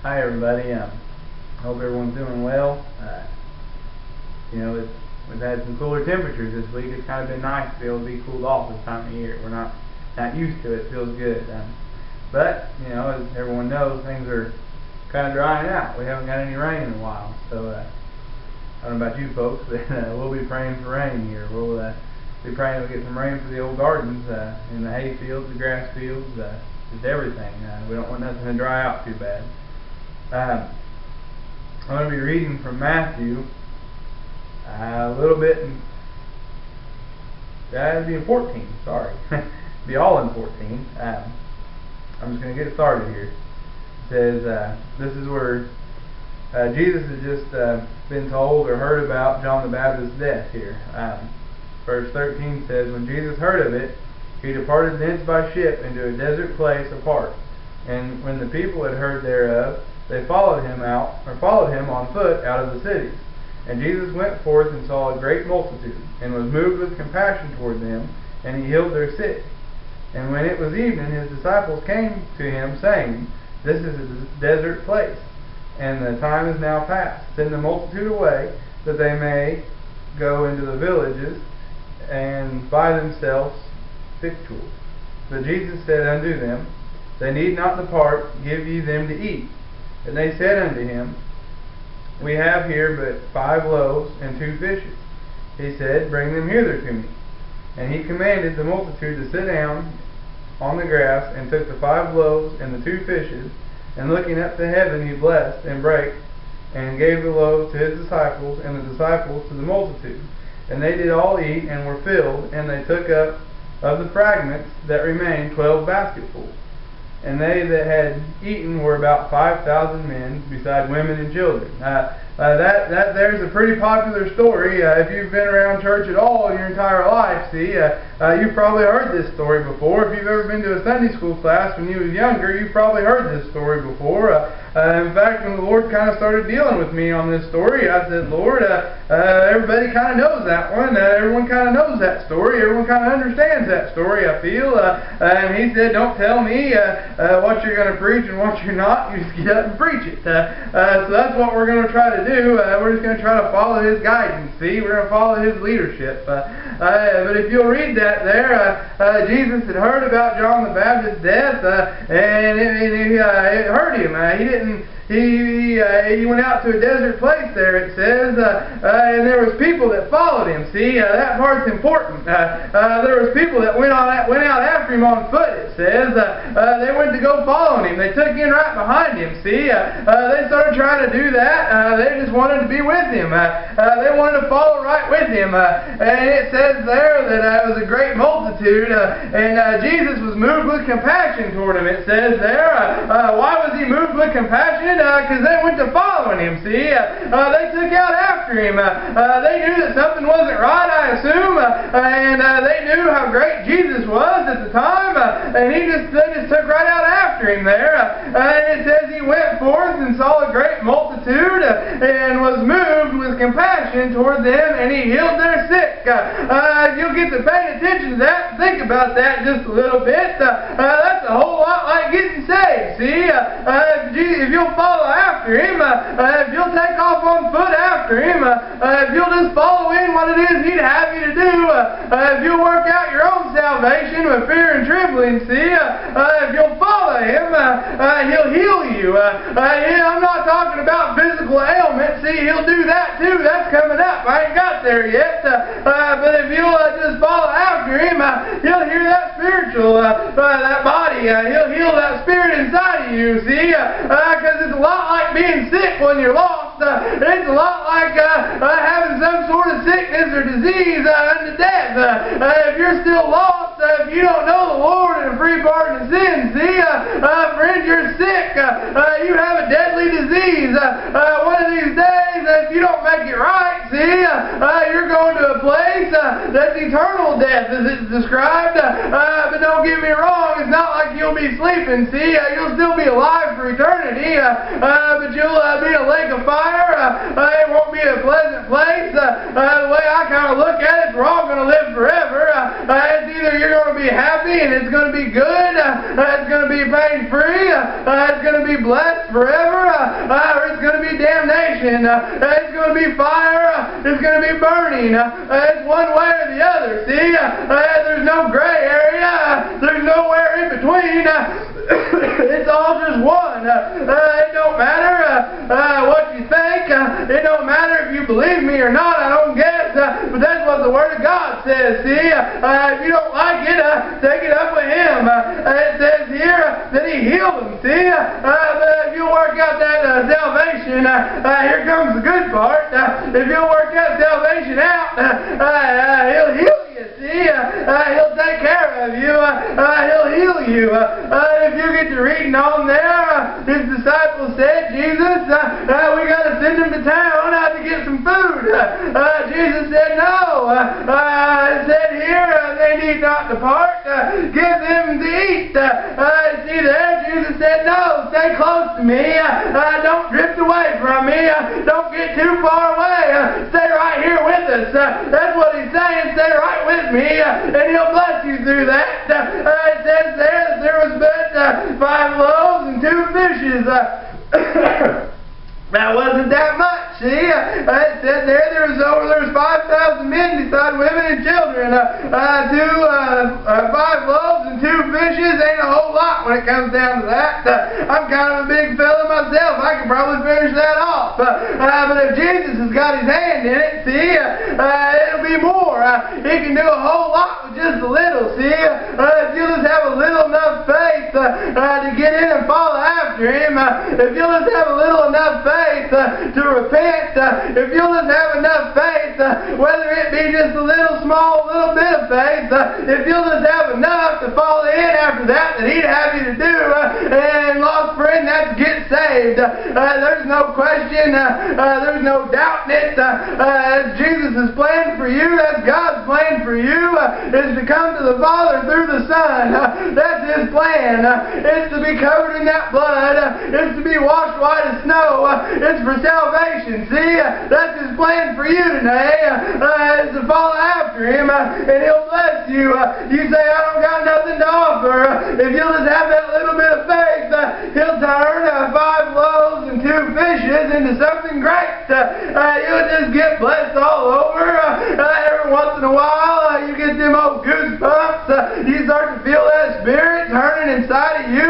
Hi everybody. Hope everyone's doing well. We've had some cooler temperatures this week. It's kind of been nice to be able to be cooled off this time of year. We're not used to it. It feels good. But as everyone knows, things are kind of drying out. We haven't got any rain in a while. So I don't know about you folks, but we'll be praying for rain here. We'll be praying to get some rain for the old gardens, in the hay fields, the grass fields, just everything. We don't want nothing to dry out too bad. I'm going to be reading from Matthew a little bit. It'll be in 14. Sorry, be all in 14. I'm just going to get started here. It says, this is where Jesus has just been told or heard about John the Baptist's death here. Verse 13 says, when Jesus heard of it, he departed thence by ship into a desert place apart. And when the people had heard thereof, they followed him on foot out of the cities. And Jesus went forth and saw a great multitude, and was moved with compassion toward them, and he healed their sick. And when it was evening, his disciples came to him, saying, this is a desert place, and the time is now past. Send the multitude away, that they may go into the villages, and buy themselves victuals. But Jesus said unto them, they need not depart, give ye them to eat. And they said unto him, we have here but 5 loaves and 2 fishes. He said, bring them hither to me. And he commanded the multitude to sit down on the grass, and took the 5 loaves and the 2 fishes, and looking up to heaven he blessed and brake, and gave the loaves to his disciples, and the disciples to the multitude. And they did all eat, and were filled, and they took up of the fragments that remained 12 basketfuls. And they that had eaten were about 5,000 men, beside women and children. There's a pretty popular story. If you've been around church at all your entire life, you've probably heard this story before. If you've ever been to a Sunday school class when you was younger, you've probably heard this story before. In fact, when the Lord kind of started dealing with me on this story, I said, Lord, everybody kind of knows that one. Everyone kind of knows that story. Everyone kind of understands that story, I feel. And he said, don't tell me what you're going to preach and what you're not. You just get up and preach it. So that's what we're going to try to do. We're just going to try to follow his guidance. See, we're going to follow his leadership. But if you'll read that there, Jesus had heard about John the Baptist's death, and it hurt him. He went out to a desert place there, it says, and there was people that followed him. See, that part's important. There was people that went out after him on foot, it says. They went to go follow him. They took in right behind him. See, they started trying to do that. They just wanted to be with him. They wanted to follow right with him. And it says there that it was a great multitude, and Jesus was moved with compassion toward him. It says there. Why was he moved with compassion? Because they went to following him. See, they took out after him. They knew that something wasn't right, I assume, and they knew how great Jesus was at the time, and they just took right out after him there. And it says he went forth and saw a great multitude, and was moved with compassion toward them, and he healed their sick. If you'll get to pay attention to that, think about that just a little bit. That's a whole lot like getting saved. See, if you'll follow after him, if you'll take off on foot after him, if you'll just follow in what it is he'd have you to do, if you'll work out your own salvation with fear and trembling, see, if you'll follow him, he'll heal you. I'm not talking about physical ailments. See, he'll do that too. That's coming up. I ain't got there yet. But if you'll just follow after him, he'll heal that spiritual, that body. He'll heal that spirit inside of you. See, because it's a lot like being sick when you're lost. It's a lot like having some sort of sickness or disease unto death. If you're still lost, if you don't know the Lord and a free pardon of sins, see, friend, you're sick. You have a deadly disease. One of these days, if you don't make it right, see, you're going to a place that's eternal death, as it's described. But don't get me wrong, it's not like you'll be sleeping. See, you'll still be alive for eternity, but you'll be a lake of fire. It won't be a pleasant place. The way I kind of look at it, we're all going to live forever. It's either you're going to to be happy and it's going to be good. It's going to be pain-free. It's going to be blessed forever. Or it's going to be damnation. It's going to be fire. It's going to be burning. It's one way or the other. See? There's no gray area. There's nowhere in between. It's all just one. It don't matter what you think. It don't matter if you believe me or not. I don't guess. But that's what the Word of God says. See? If you don't like it, take it up with Him. It says here that He healed them. See? But if you work out that salvation, here comes the good part. If you'll work that salvation out, He'll heal you. See? He'll take care of you. He'll heal you. If you get to reading on there, His disciples said, Jesus, we got to send him to town to get some food. Jesus said, no. It said here, they need not depart. Give them to eat. See there, Jesus said, no, stay close to me. Don't drift away from me. Don't get too far away. Stay right here with us. That's what He's saying. Stay right with me, and He'll bless you through that. It says there that there was but 5 loaves and 2 fishes. That wasn't that much, see? It said there was 5,000 men beside women and children. 5 loaves and 2 fishes ain't a whole lot when it comes down to that. I'm kind of a big fella myself. I could probably finish that off. But if Jesus has got His hand in it, see, it'll be more. He can do a whole lot with just a little, see? If you'll just have a little enough faith to get in and follow after Him, if you'll just have a little enough faith to repent, if you'll just have enough faith, whether it be just a little bit of faith, if you'll just have enough to fall in after that He'd have you to do, and lost friend, that's get saved. There's no question, there's no doubt in it. That's Jesus' plan for you, that's God's plan for you, is to come to the Father through the Son. That's His plan. It's to be covered in that blood. It's to be washed white as snow. It's for salvation. See, that's His plan for you today. Is to follow after Him, and He'll bless you. You say, I don't got nothing to offer. If you'll just have that little bit of faith, He'll turn 5 loaves and 2 fishes into something great. You'll just get blessed all over. Every once in a while, you get them old goosebumps. You start to feel that Spirit turning inside of you.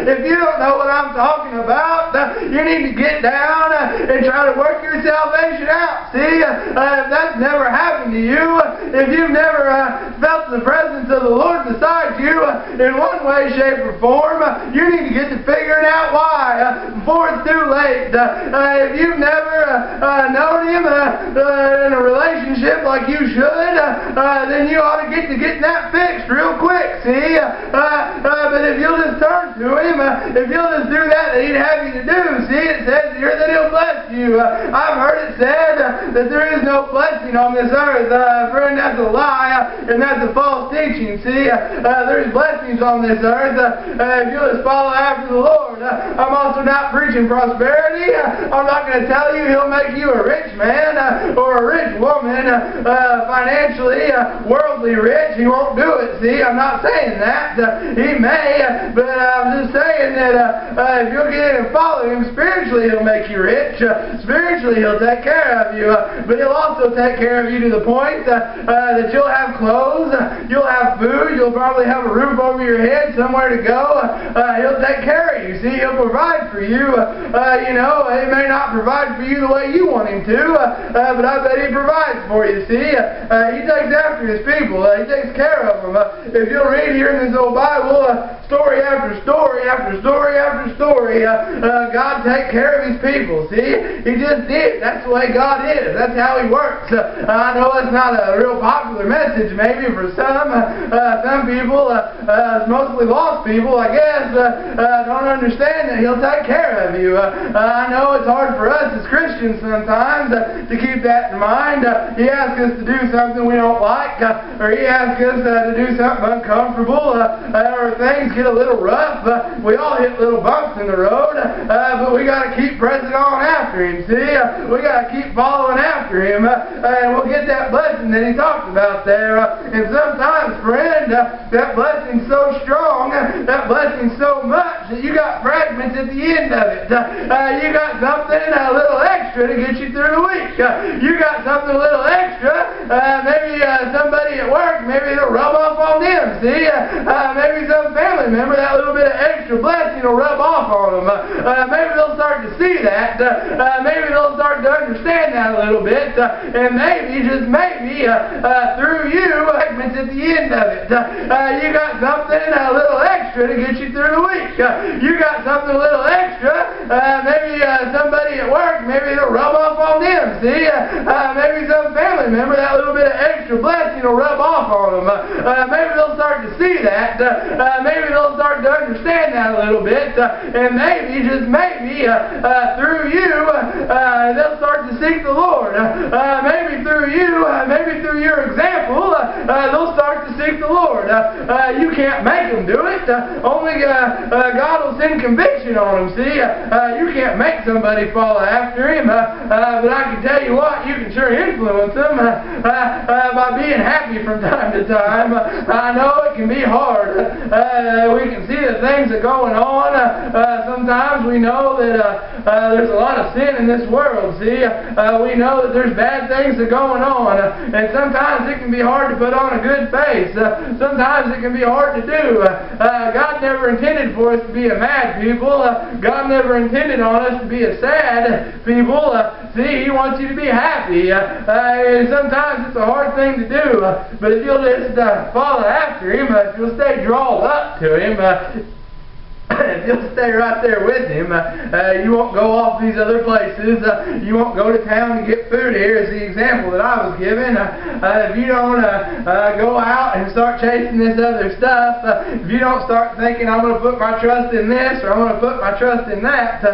If you don't know what I'm talking about, you need to get down and try to work your salvation out. See, if that's never happened to you, if you've never felt the presence of the Lord beside you in one way, shape, or form, you need to get to figuring out why before it's too late. If you've never known Him in a relationship like you should, then you ought to get that fixed real quick. See, but if you'll just turn to Him, if you'll just do that He'd have you to do. See, it says here that He'll bless you. I've heard it said that there is no blessing on this earth. Friend, that's a lie, and that's a false teaching. See, there's blessings on this earth if you'll just follow after the Lord. I'm also not preaching prosperity. I'm not going to tell you He'll make you a rich man or a rich woman, financially, worldly rich. He won't do it. See, I'm not saying that. He may, but I'm just saying that if you'll get in and follow Him, spiritually He'll make you rich. Spiritually He'll take care of you. But He'll also take care of you to the point that you'll have clothes, you'll have food, you'll probably have a roof over your head, somewhere to go. He'll take care of you. See, He'll provide for you. He may not provide for you the way you want Him to, but I bet He provides for you. See, He takes after His people. He takes care of them. If you'll read here in this old Bible, story after story after story after story, God take care of His people. See, He just did. That's the way God is. That's how He works. I know it's not a real popular message maybe for some. Some people, mostly lost people, I guess, don't understand that He'll take care of you. I know it's hard for us as Christians sometimes to keep that in mind. He asks us to do something we don't like, or He asks us to do something uncomfortable, or things get a little rough. We all hit little bumps in the road, but we got to keep pressing on after Him. See, we got to keep following after Him, and we'll get that blessing that He talked about there in sometimes, friend, that blessing's so strong, that blessing's so much that you got fragments at the end of it. You got something a little extra to get you through the week. You got something a little extra. Maybe somebody at work, maybe it'll rub off on them. See, maybe some family member, that little bit of extra blessing will rub off on them. Maybe they'll start to see that. Maybe they'll start to understand that a little bit. And maybe, just maybe, through you, fragments at the end of it. You got something a little extra to get you through the week. You got something a little extra. Maybe somebody at work, maybe it'll rub off on them. See, maybe some family member, that little bit of extra blessing will rub off on them. Maybe they'll start to see that. Maybe they'll start to understand that a little bit. And maybe, just maybe, through you, they'll start to seek the Lord. Maybe through you, maybe through your example, they'll start to seek the Lord. You can't make them do it. Only God will send conviction on them. See, you can't make somebody follow after Him. But I can tell you what, you can sure influence them by being happy from time to time. I know it can be hard. We can see the things that are going on. Sometimes we know that there's a lot of sin in this world. See, we know that there's bad things that are going on. And sometimes it can be hard to put on a good face. Sometimes it can be hard to do. God never intended for us to be a mad people. God never intended on us to be a sad people. See, He wants you to be happy. Sometimes it's a hard thing to do. But if you'll just follow after Him, if you'll stay drawn up to Him, if you'll stay right there with Him, you won't go off these other places. You won't go to town to get food. Here is the example that I was given. If you don't go out and start chasing this other stuff, if you don't start thinking, I'm going to put my trust in this or I'm going to put my trust in that,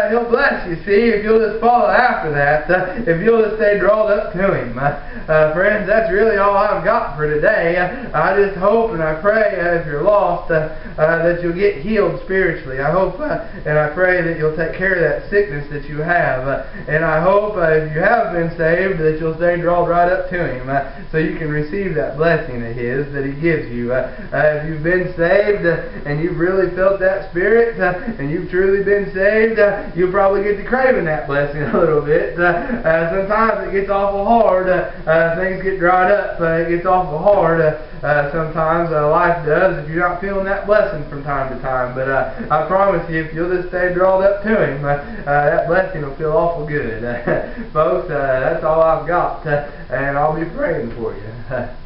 He'll bless you. See, if you'll just follow after that, if you'll just stay drawn up to Him. Friends, that's really all I've got for today. I just hope and I pray if you're lost that you'll get healed spiritually. I hope and I pray that you'll take care of that sickness that you have. And I hope if you have been saved that you'll stay drawn right up to Him so you can receive that blessing of His that He gives you. If you've been saved and you've really felt that Spirit and you've truly been saved, you'll probably get to craving that blessing a little bit. Sometimes it gets awful hard. Things get dried up. It gets awful hard. Sometimes life does if you're not feeling that blessing from time to time. But I promise you, if you'll just stay drawn up to Him, that blessing will feel awful good. Folks, that's all I've got, and I'll be praying for you.